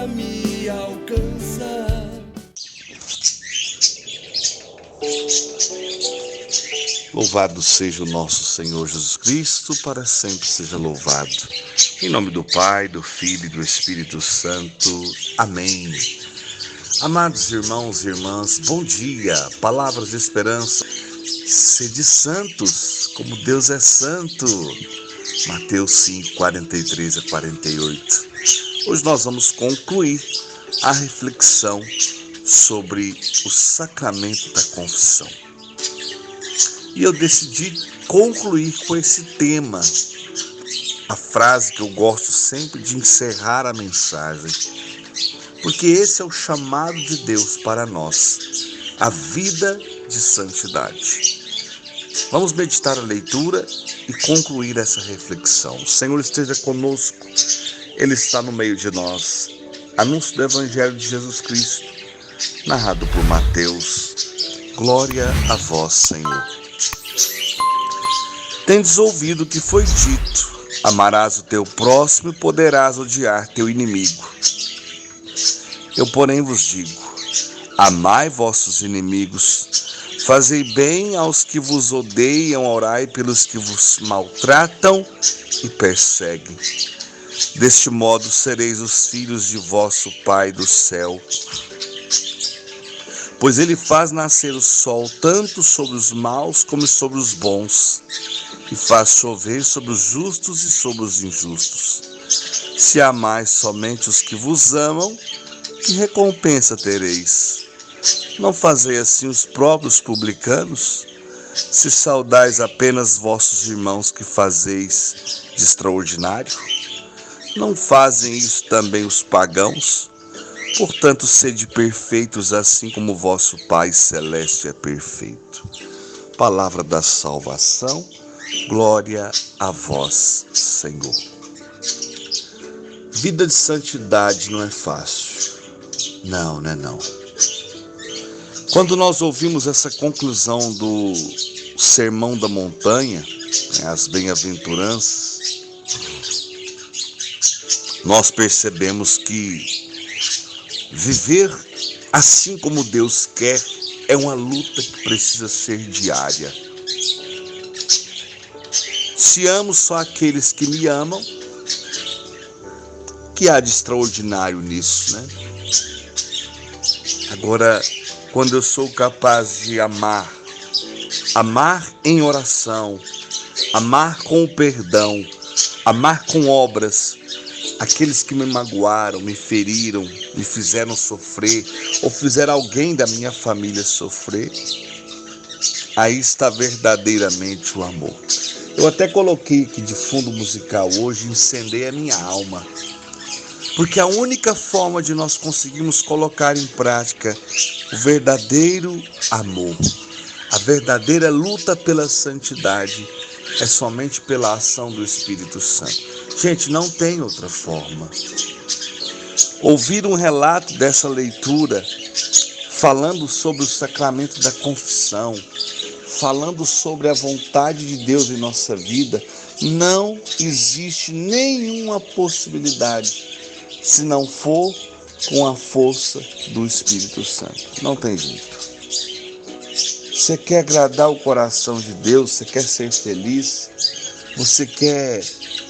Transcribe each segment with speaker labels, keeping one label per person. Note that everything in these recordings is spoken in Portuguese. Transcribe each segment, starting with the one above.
Speaker 1: possa me alcançar.
Speaker 2: Louvado seja o nosso Senhor Jesus Cristo, para sempre seja louvado. Em nome do Pai, do Filho e do Espírito Santo. Amém. Amados irmãos e irmãs, bom dia. Palavras de esperança. Sede santos, como Deus é santo. Mateus 5, 43 a 48. Hoje nós vamos concluir a reflexão sobre o sacramento da confissão. E eu decidi concluir com esse tema, a frase que eu gosto sempre de encerrar a mensagem, porque esse é o chamado de Deus para nós, a vida de santidade. Vamos meditar a leitura e concluir essa reflexão. O Senhor esteja conosco, Ele está no meio de nós. Anúncio do Evangelho de Jesus Cristo, narrado por Mateus. Glória a vós, Senhor. Tendes ouvido o que foi dito: amarás o teu próximo e poderás odiar teu inimigo. Eu, porém, vos digo: amai vossos inimigos, fazei bem aos que vos odeiam, orai pelos que vos maltratam e perseguem. Deste modo sereis os filhos de vosso Pai do céu. Pois ele faz nascer o sol tanto sobre os maus como sobre os bons, e faz chover sobre os justos e sobre os injustos. Se amais somente os que vos amam, que recompensa tereis? Não fazei assim os próprios publicanos? Se saudais apenas vossos irmãos, que fazeis de extraordinário? Não fazem isso também os pagãos? Portanto, sede perfeitos, assim como vosso Pai Celeste é perfeito. Palavra da salvação, glória a vós, Senhor. Vida de santidade não é fácil. Não. Quando nós ouvimos essa conclusão do Sermão da Montanha, as bem-aventuranças, nós percebemos que viver assim como Deus quer é uma luta que precisa ser diária. Se amo só aqueles que me amam, que há de extraordinário nisso, né? Agora, quando eu sou capaz de amar em oração, amar com o perdão, amar com obras, aqueles que me magoaram, me feriram, me fizeram sofrer, ou fizeram alguém da minha família sofrer, aí está verdadeiramente o amor. Eu até coloquei aqui de fundo musical hoje, Incendeia a Minha Alma, porque a única forma de nós conseguirmos colocar em prática o verdadeiro amor, a verdadeira luta pela santidade, é somente pela ação do Espírito Santo. Gente, não tem outra forma. Ouvir um relato dessa leitura, falando sobre o sacramento da confissão, falando sobre a vontade de Deus em nossa vida, não existe nenhuma possibilidade se não for com a força do Espírito Santo. Não tem jeito. Você quer agradar o coração de Deus, você quer ser feliz, você quer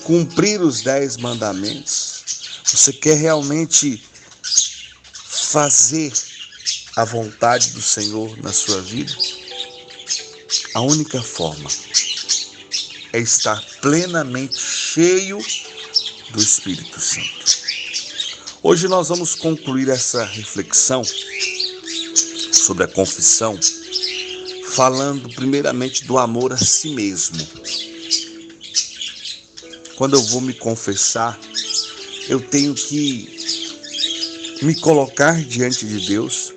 Speaker 2: cumprir os 10 mandamentos, você quer realmente fazer a vontade do Senhor na sua vida, a única forma é estar plenamente cheio do Espírito Santo. Hoje nós vamos concluir essa reflexão sobre a confissão, falando primeiramente do amor a si mesmo. Quando eu vou me confessar, eu tenho que me colocar diante de Deus,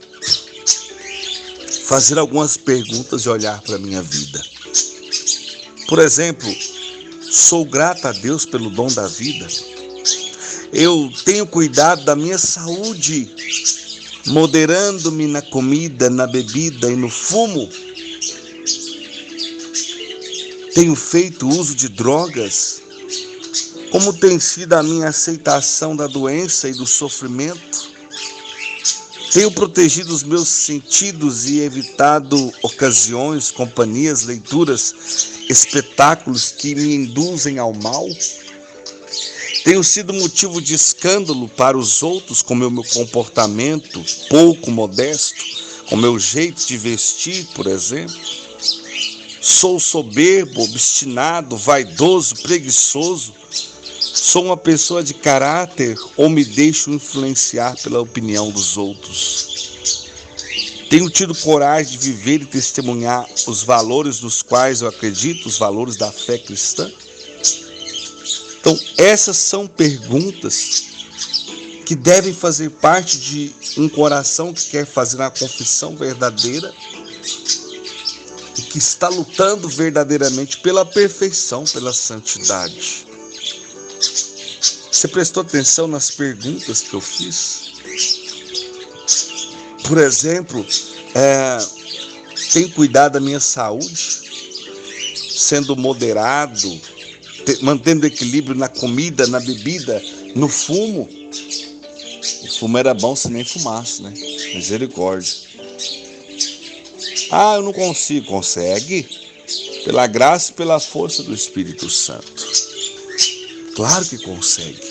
Speaker 2: fazer algumas perguntas e olhar para a minha vida. Por exemplo, sou grato a Deus pelo dom da vida? Eu tenho cuidado da minha saúde, moderando-me na comida, na bebida e no fumo? Tenho feito uso de drogas? Como tem sido a minha aceitação da doença e do sofrimento? Tenho protegido os meus sentidos e evitado ocasiões, companhias, leituras, espetáculos que me induzem ao mal? Tenho sido motivo de escândalo para os outros com meu comportamento pouco modesto, com meu jeito de vestir, por exemplo? Sou soberbo, obstinado, vaidoso, preguiçoso? Sou uma pessoa de caráter ou me deixo influenciar pela opinião dos outros? Tenho tido coragem de viver e testemunhar os valores nos quais eu acredito, os valores da fé cristã? Então, essas são perguntas que devem fazer parte de um coração que quer fazer uma confissão verdadeira e que está lutando verdadeiramente pela perfeição, pela santidade. Você prestou atenção nas perguntas que eu fiz? Por exemplo, tenho cuidado da minha saúde, sendo moderado, mantendo equilíbrio na comida, na bebida, no fumo. O fumo era bom se nem fumasse, né? Misericórdia. Eu não consigo. Consegue? Pela graça e pela força do Espírito Santo. Claro que consegue.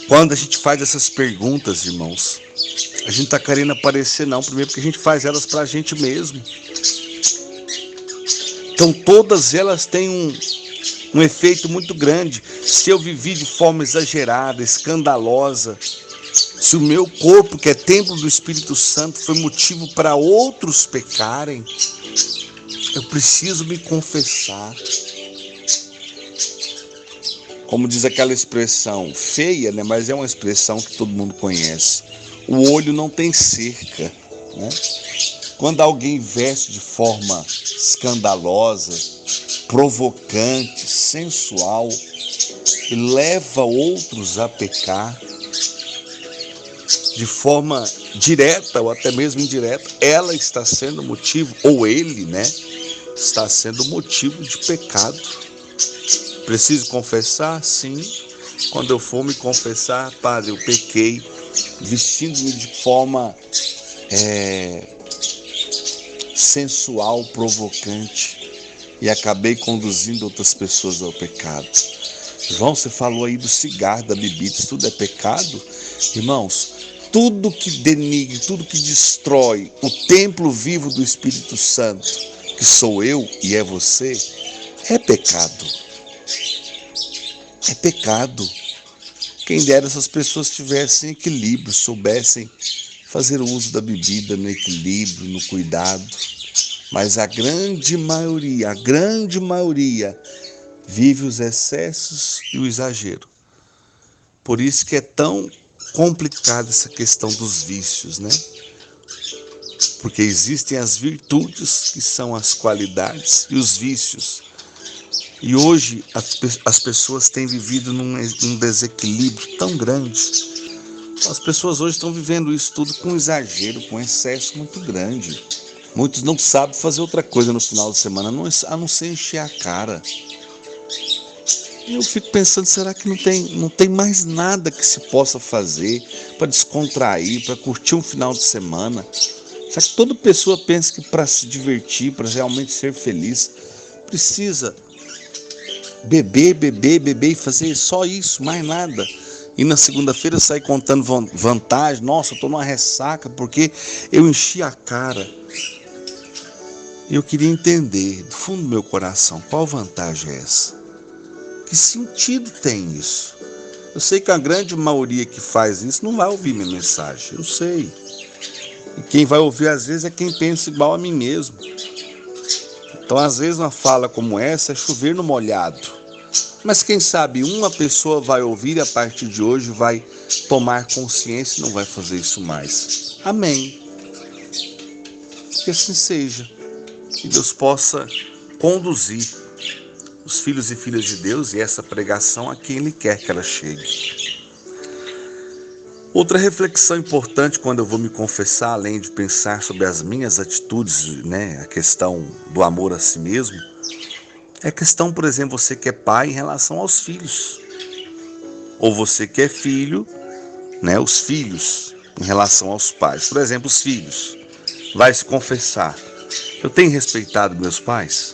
Speaker 2: Quando a gente faz essas perguntas, irmãos, a gente está querendo aparecer não. Primeiro porque a gente faz elas para a gente mesmo. Então todas elas têm um efeito muito grande. Se eu vivi de forma exagerada, escandalosa, se o meu corpo, que é templo do Espírito Santo, foi motivo para outros pecarem, eu preciso me confessar. Como diz aquela expressão feia, né? Mas é uma expressão que todo mundo conhece. O olho não tem cerca, né? Quando alguém veste de forma escandalosa, provocante, sensual, e leva outros a pecar, de forma direta ou até mesmo indireta, ela está sendo motivo, ou ele, né? Está sendo motivo de pecado. Preciso confessar? Sim. Quando eu for me confessar, Padre, eu pequei, vestindo-me de forma sensual, provocante, e acabei conduzindo outras pessoas ao pecado. João, você falou aí do cigarro, da bebida, isso tudo é pecado? Irmãos, tudo que denigre, tudo que destrói o templo vivo do Espírito Santo, que sou eu e é você, é pecado. É pecado. Quem dera essas pessoas tivessem equilíbrio, soubessem fazer o uso da bebida no equilíbrio, no cuidado. Mas a grande maioria vive os excessos e o exagero. Por isso que é tão complicada essa questão dos vícios, né? Porque existem as virtudes, que são as qualidades, e os vícios. E hoje as pessoas têm vivido num desequilíbrio tão grande. As pessoas hoje estão vivendo isso tudo com exagero, com excesso muito grande. Muitos não sabem fazer outra coisa no final de semana, a não ser encher a cara. E eu fico pensando, será que não tem mais nada que se possa fazer para descontrair, para curtir um final de semana? Será que toda pessoa pensa que para se divertir, para realmente ser feliz, precisa beber e fazer só isso, mais nada? E na segunda-feira sair contando vantagem, nossa, eu estou numa ressaca porque eu enchi a cara. Eu queria entender, do fundo do meu coração, qual vantagem é essa? Que sentido tem isso? Eu sei que a grande maioria que faz isso não vai ouvir minha mensagem, eu sei. E quem vai ouvir às vezes é quem pensa igual a mim mesmo. Então às vezes uma fala como essa é chover no molhado. Mas quem sabe uma pessoa vai ouvir e a partir de hoje vai tomar consciência e não vai fazer isso mais. Amém. Que assim seja. Que Deus possa conduzir os filhos e filhas de Deus e essa pregação a quem Ele quer que ela chegue. Outra reflexão importante quando eu vou me confessar, além de pensar sobre as minhas atitudes, né, a questão do amor a si mesmo, É questão, por exemplo, você que é pai em relação aos filhos. Ou você que é filho, né, os filhos em relação aos pais. Por exemplo, os filhos. Vai se confessar. Eu tenho respeitado meus pais?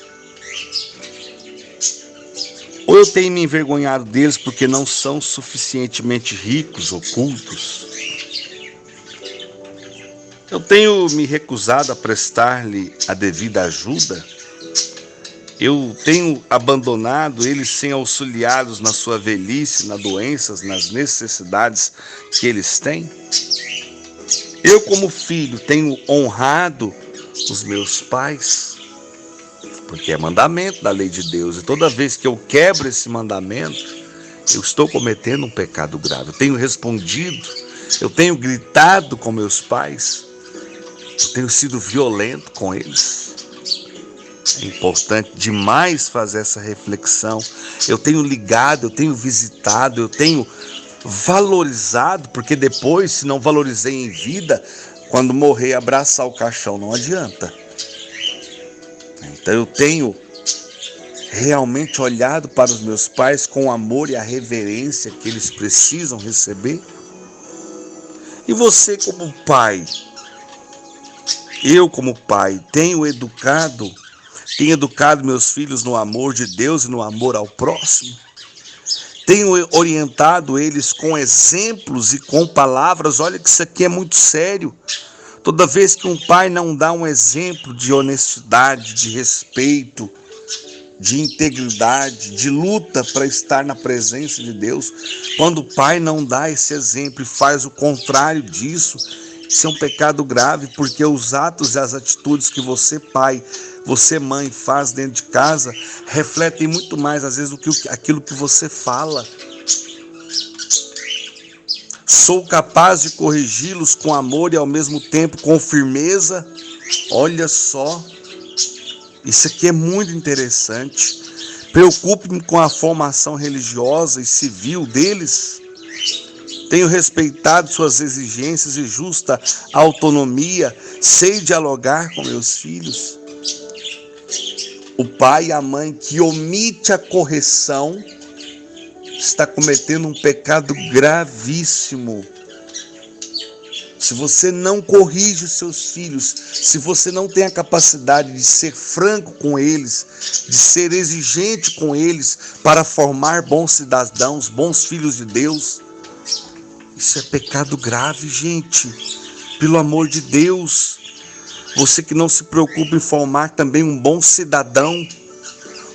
Speaker 2: Ou eu tenho me envergonhado deles porque não são suficientemente ricos ou cultos? Eu tenho me recusado a prestar-lhe a devida ajuda? Eu tenho abandonado eles sem auxiliá-los na sua velhice, nas doenças, nas necessidades que eles têm? Eu, como filho, tenho honrado os meus pais? Porque é mandamento da lei de Deus. E toda vez que eu quebro esse mandamento, eu estou cometendo um pecado grave. Eu tenho respondido, eu tenho gritado com meus pais, eu tenho sido violento com eles. É importante demais fazer essa reflexão. Eu tenho ligado, eu tenho visitado, eu tenho valorizado, porque depois, se não valorizei em vida, quando morrer, abraçar o caixão não adianta. Então eu tenho realmente olhado para os meus pais com o amor e a reverência que eles precisam receber. E você como pai, eu como pai, tenho educado meus filhos no amor de Deus e no amor ao próximo. Tenho orientado eles com exemplos e com palavras. Olha que isso aqui é muito sério. Toda vez que um pai não dá um exemplo de honestidade, de respeito, de integridade, de luta para estar na presença de Deus, quando o pai não dá esse exemplo e faz o contrário disso, isso é um pecado grave, porque os atos e as atitudes que você, pai, você, mãe, faz dentro de casa, refletem muito mais, às vezes, do que aquilo que você fala. Sou capaz de corrigi-los com amor e, ao mesmo tempo, com firmeza. Olha só, isso aqui é muito interessante. Preocupe-me com a formação religiosa e civil deles. Tenho respeitado suas exigências e justa autonomia. Sei dialogar com meus filhos. O pai e a mãe que omite a correção está cometendo um pecado gravíssimo. Se você não corrige os seus filhos, se você não tem a capacidade de ser franco com eles, de ser exigente com eles para formar bons cidadãos, bons filhos de Deus, isso é pecado grave, gente. Pelo amor de Deus, você que não se preocupa em formar também um bom cidadão,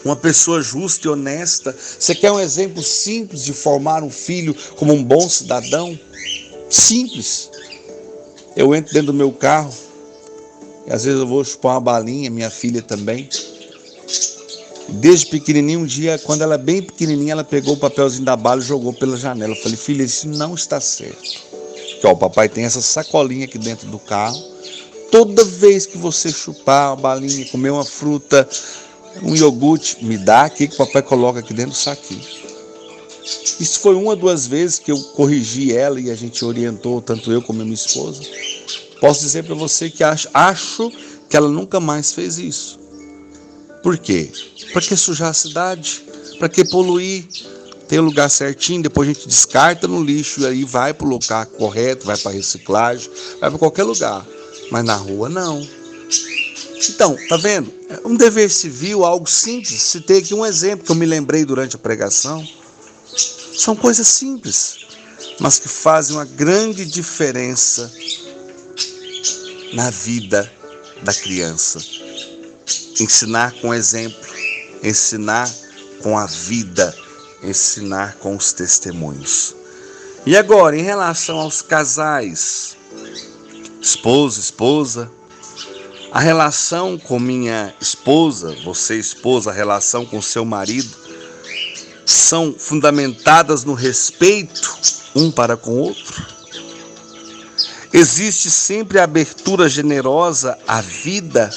Speaker 2: uma pessoa justa e honesta. Você quer um exemplo simples de formar um filho como um bom cidadão? Simples. Eu entro dentro do meu carro, e às vezes eu vou chupar uma balinha, minha filha também. Desde pequenininho, um dia, quando ela é bem pequenininha, ela pegou o papelzinho da bala e jogou pela janela. Eu falei, filha, isso não está certo. Porque, ó, o papai tem essa sacolinha aqui dentro do carro. Toda vez que você chupar uma balinha, comer uma fruta, um iogurte, me dá aqui que o papai coloca aqui dentro do saquinho. Isso foi uma ou duas vezes que eu corrigi ela e a gente orientou, tanto eu como a minha esposa. Posso dizer para você que acho que ela nunca mais fez isso. Por quê? Para que sujar a cidade? Para que poluir? Tem o lugar certinho, depois a gente descarta no lixo e aí vai para o lugar correto, vai para reciclagem, vai para qualquer lugar. Mas na rua não. Então, tá vendo? É um dever civil, algo simples. Citei aqui um exemplo que eu me lembrei durante a pregação. São coisas simples, mas que fazem uma grande diferença na vida da criança. Ensinar com exemplo, ensinar com a vida, ensinar com os testemunhos. E agora, em relação aos casais, esposo, esposa, a relação com minha esposa, você esposa, a relação com seu marido, são fundamentadas no respeito um para com o outro? Existe sempre a abertura generosa à vida?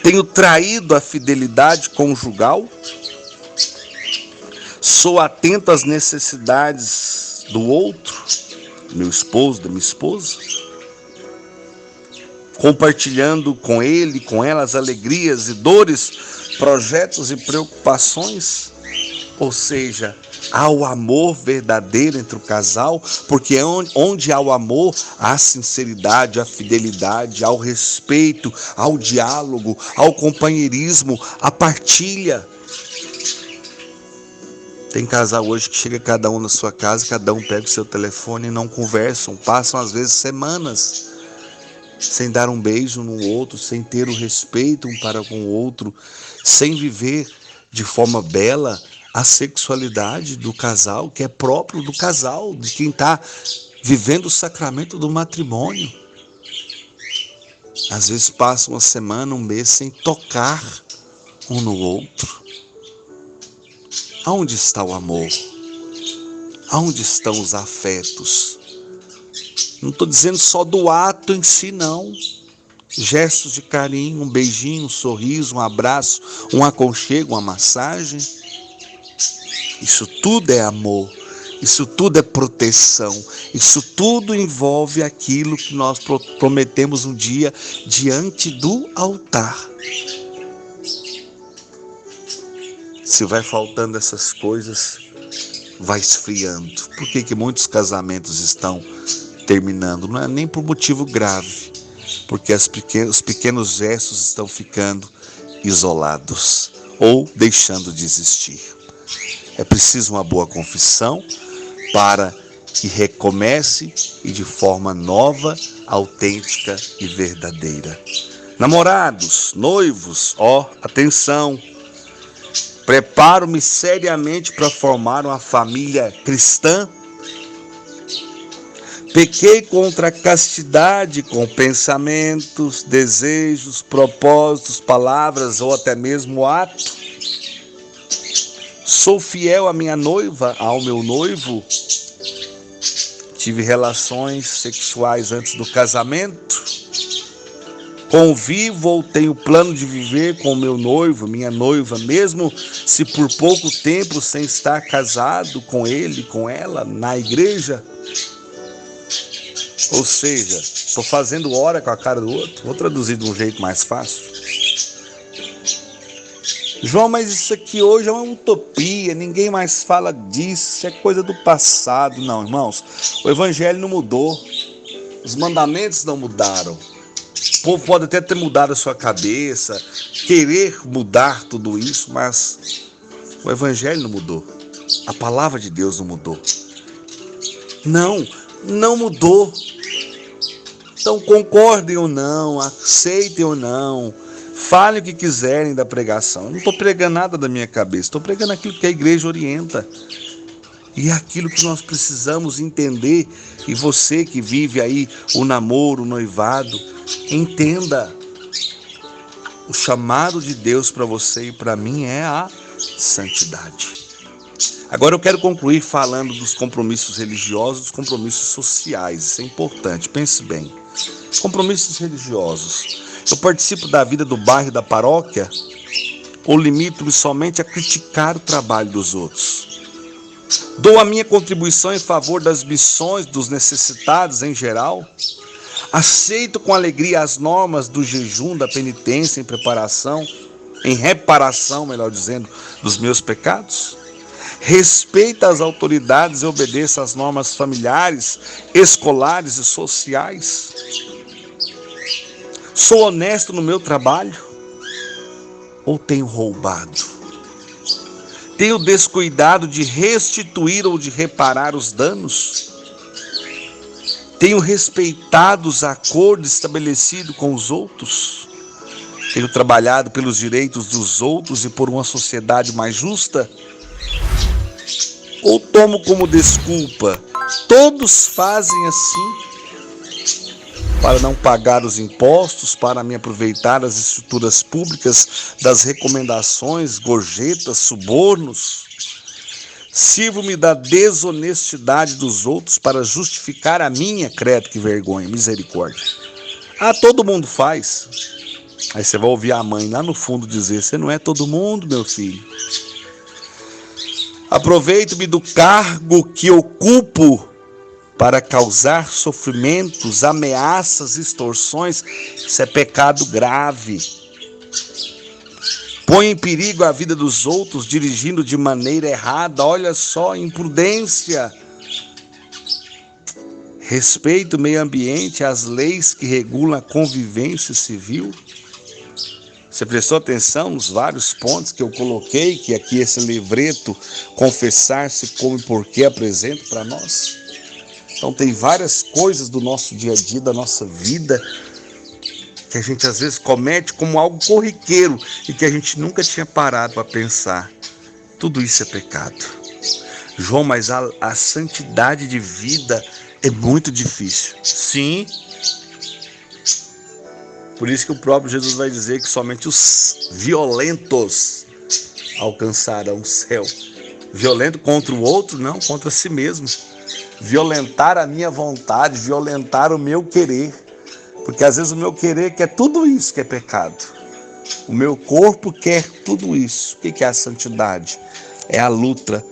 Speaker 2: Tenho traído a fidelidade conjugal? Sou atento às necessidades do outro, meu esposo, da minha esposa? compartilhando com ele, com ela, as alegrias e dores, projetos e preocupações. Ou seja, há o amor verdadeiro entre o casal, porque onde há o amor, há a sinceridade, a fidelidade, há o respeito, há o diálogo, há o companheirismo, a partilha. Tem casal hoje que chega cada um na sua casa, cada um pega o seu telefone e não conversam, passam às vezes semanas sem dar um beijo no outro, sem ter o respeito um para com o outro, sem viver de forma bela a sexualidade do casal, que é próprio do casal, de quem está vivendo o sacramento do matrimônio. Às vezes passa uma semana, um mês sem tocar um no outro. Aonde está o amor? Aonde estão os afetos? Não estou dizendo só do ato em si, não. Gestos de carinho, um beijinho, um sorriso, um abraço, um aconchego, uma massagem. Isso tudo é amor, isso tudo é proteção, isso tudo envolve aquilo que nós prometemos um dia diante do altar. Se vai faltando essas coisas, vai esfriando. Por que muitos casamentos estão terminando? Não é nem por motivo grave, porque os pequenos gestos estão ficando isolados ou deixando de existir. É preciso uma boa confissão para que recomece e de forma nova, autêntica e verdadeira. Namorados, noivos, atenção! Preparo-me seriamente para formar uma família cristã. Pequei contra a castidade com pensamentos, desejos, propósitos, palavras ou até mesmo ato. Sou fiel à minha noiva, ao meu noivo. Tive relações sexuais antes do casamento. Convivo ou tenho plano de viver com o meu noivo, minha noiva, mesmo se por pouco tempo sem estar casado com ele, com ela, na igreja. Ou seja, estou fazendo hora com a cara do outro. Vou traduzir de um jeito mais fácil. João, mas isso aqui hoje é uma utopia, ninguém mais fala disso, isso é coisa do passado. Não, irmãos, o evangelho não mudou, os mandamentos não mudaram. O povo pode até ter mudado a sua cabeça, querer mudar tudo isso, mas o evangelho não mudou, a palavra de Deus não mudou. Não mudou. Então concordem ou não, aceitem ou não, falem o que quiserem da pregação. Eu não estou pregando nada da minha cabeça, estou pregando aquilo que a igreja orienta. E é aquilo que nós precisamos entender. E você que vive aí o namoro, o noivado, entenda. O chamado de Deus para você e para mim é a santidade. Agora eu quero concluir falando dos compromissos religiosos, dos compromissos sociais. Isso é importante, pense bem. Compromissos religiosos. Eu participo da vida do bairro, da paróquia, ou limito-me somente a criticar o trabalho dos outros? Dou a minha contribuição em favor das missões dos necessitados em geral? Aceito com alegria as normas do jejum, da penitência em reparação, melhor dizendo, dos meus pecados? Respeito as autoridades e obedeço às normas familiares, escolares e sociais? Sou honesto no meu trabalho? Ou tenho roubado? Tenho descuidado de restituir ou de reparar os danos? Tenho respeitado os acordos estabelecidos com os outros? Tenho trabalhado pelos direitos dos outros e por uma sociedade mais justa? Ou tomo como desculpa, todos fazem assim, para não pagar os impostos, para me aproveitar das estruturas públicas, das recomendações, gorjetas, subornos? Sirvo-me da desonestidade dos outros para justificar a minha, credo que vergonha, misericórdia. Todo mundo faz. Aí você vai ouvir a mãe lá no fundo dizer: você não é todo mundo, meu filho. Aproveito-me do cargo que ocupo para causar sofrimentos, ameaças, extorsões, isso é pecado grave. Põe em perigo a vida dos outros, dirigindo de maneira errada. Olha só, imprudência. Respeito ao meio ambiente, às leis que regulam a convivência civil. Você prestou atenção nos vários pontos que eu coloquei, que aqui esse livreto, Confessar-se Como e Porquê, apresenta para nós? Então tem várias coisas do nosso dia a dia, da nossa vida, que a gente às vezes comete como algo corriqueiro e que a gente nunca tinha parado para pensar. Tudo isso é pecado. João, mas a santidade de vida é muito difícil. Sim. Por isso que o próprio Jesus vai dizer que somente os violentos alcançarão o céu. Violento contra o outro? Não, contra si mesmo. Violentar a minha vontade, violentar o meu querer. Porque às vezes o meu querer quer tudo isso que é pecado. O meu corpo quer tudo isso. O que é a santidade? É a luta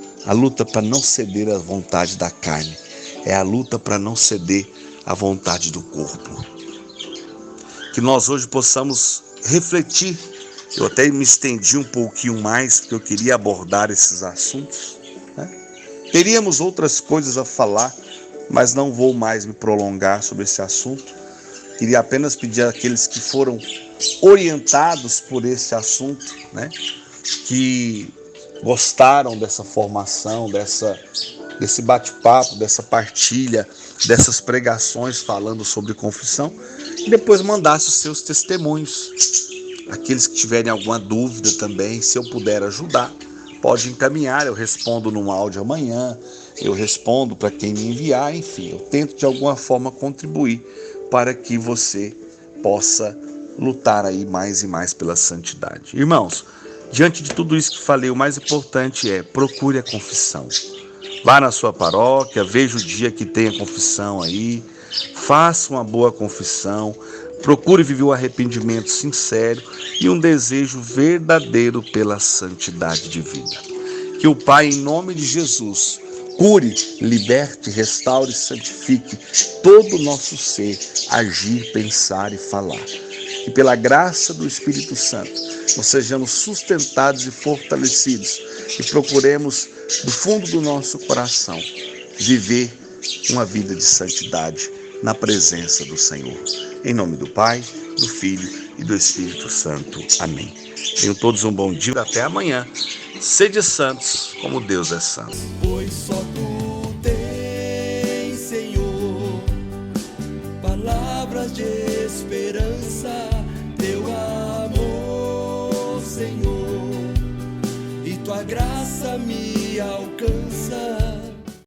Speaker 2: para não ceder à vontade da carne. É a luta para não ceder à vontade do corpo. Que nós hoje possamos refletir. Eu até me estendi um pouquinho mais, porque eu queria abordar esses assuntos, né? Teríamos outras coisas a falar, mas não vou mais me prolongar sobre esse assunto. Queria apenas pedir àqueles que foram orientados por esse assunto, né, que gostaram dessa formação, desse bate-papo, dessa partilha, dessas pregações falando sobre confissão, e depois mandasse os seus testemunhos. Aqueles que tiverem alguma dúvida também, se eu puder ajudar, pode encaminhar, eu respondo num áudio amanhã, eu respondo para quem me enviar, enfim, eu tento de alguma forma contribuir para que você possa lutar aí mais e mais pela santidade. Irmãos, diante de tudo isso que falei, o mais importante é procure a confissão. Vá na sua paróquia, veja o dia que tem a confissão aí, faça uma boa confissão, procure viver o arrependimento sincero e um desejo verdadeiro pela santidade de vida. Que o Pai, em nome de Jesus, cure, liberte, restaure e santifique todo o nosso ser, agir, pensar e falar. E pela graça do Espírito Santo, nós sejamos sustentados e fortalecidos e procuremos, do fundo do nosso coração, viver uma vida de santidade na presença do Senhor. Em nome do Pai, do Filho e do Espírito Santo. Amém. Tenham todos um bom dia. Até amanhã. Sede santos, como Deus é santo.
Speaker 1: Pois só tu tens, Senhor, palavras de esperança, teu amor, Senhor, e tua graça me alcança.